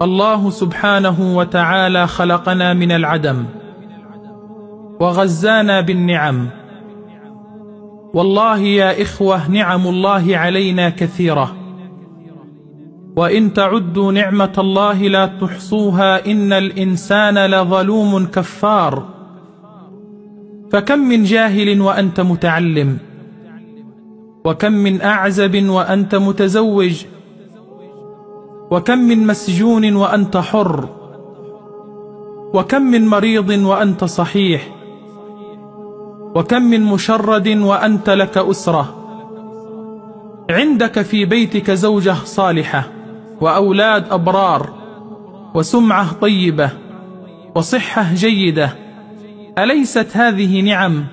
الله سبحانه وتعالى خلقنا من العدم وغزانا بالنعم. والله يا إخوة نعم الله علينا كثيرة، وإن تعدوا نعمة الله لا تحصوها إن الإنسان لظلوم كفار. فكم من جاهل وأنت متعلم، وكم من أعزب وأنت متزوج، وكم من مسجون وأنت حر، وكم من مريض وأنت صحيح، وكم من مشرد وأنت لك أسرة، عندك في بيتك زوجة صالحة وأولاد أبرار وسمعة طيبة وصحة جيدة. أليست هذه نعم؟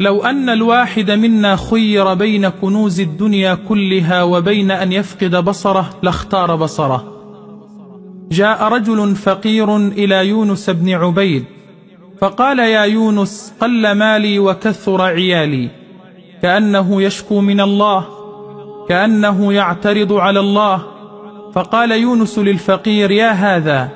لو أن الواحد منا خير بين كنوز الدنيا كلها وبين أن يفقد بصره لاختار بصره. جاء رجل فقير إلى يونس بن عبيد فقال: يا يونس، قل مالي وكثر عيالي. كأنه يشكو من الله، كأنه يعترض على الله. فقال يونس للفقير: يا هذا،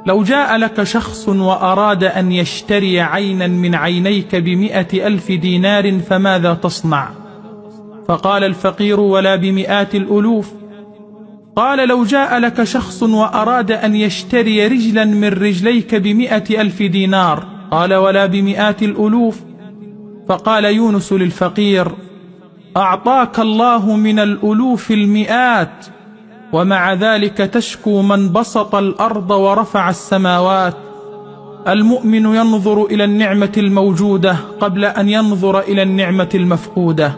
لو جاء لك شخص وأراد أن يشتري عينا من عينيك ب100,000 دينار فماذا تصنع؟ فقال الفقير: ولا ب100 الألوف. قال: لو جاء لك شخص وأراد أن يشتري رجلا من رجليك ب100,000 دينار؟ قال: ولا ب100 الألوف. فقال يونس للفقير: أعطاك الله من الألوف المئات، ومع ذلك تشكو من بسط الأرض ورفع السماوات. المؤمن ينظر إلى النعمة الموجودة قبل أن ينظر إلى النعمة المفقودة.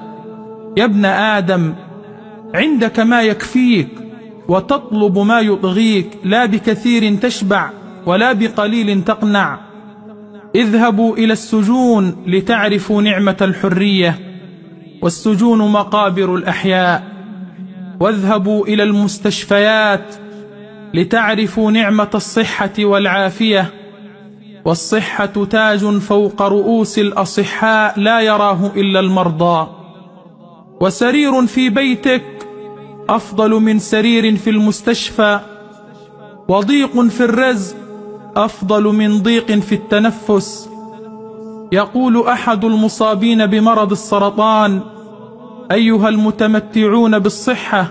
يا ابن آدم، عندك ما يكفيك وتطلب ما يطغيك، لا بكثير تشبع ولا بقليل تقنع. اذهبوا إلى السجون لتعرفوا نعمة الحرية، والسجون مقابر الأحياء. واذهبوا إلى المستشفيات لتعرفوا نعمة الصحة والعافية، والصحة تاج فوق رؤوس الأصحاء لا يراه إلا المرضى. وسرير في بيتك أفضل من سرير في المستشفى، وضيق في الرزق أفضل من ضيق في التنفس. يقول أحد المصابين بمرض السرطان: أيها المتمتعون بالصحة،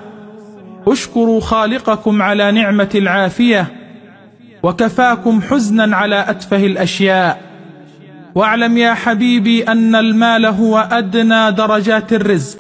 اشكروا خالقكم على نعمة العافية، وكفاكم حزنا على أتفه الأشياء. واعلم يا حبيبي أن المال هو أدنى درجات الرزق،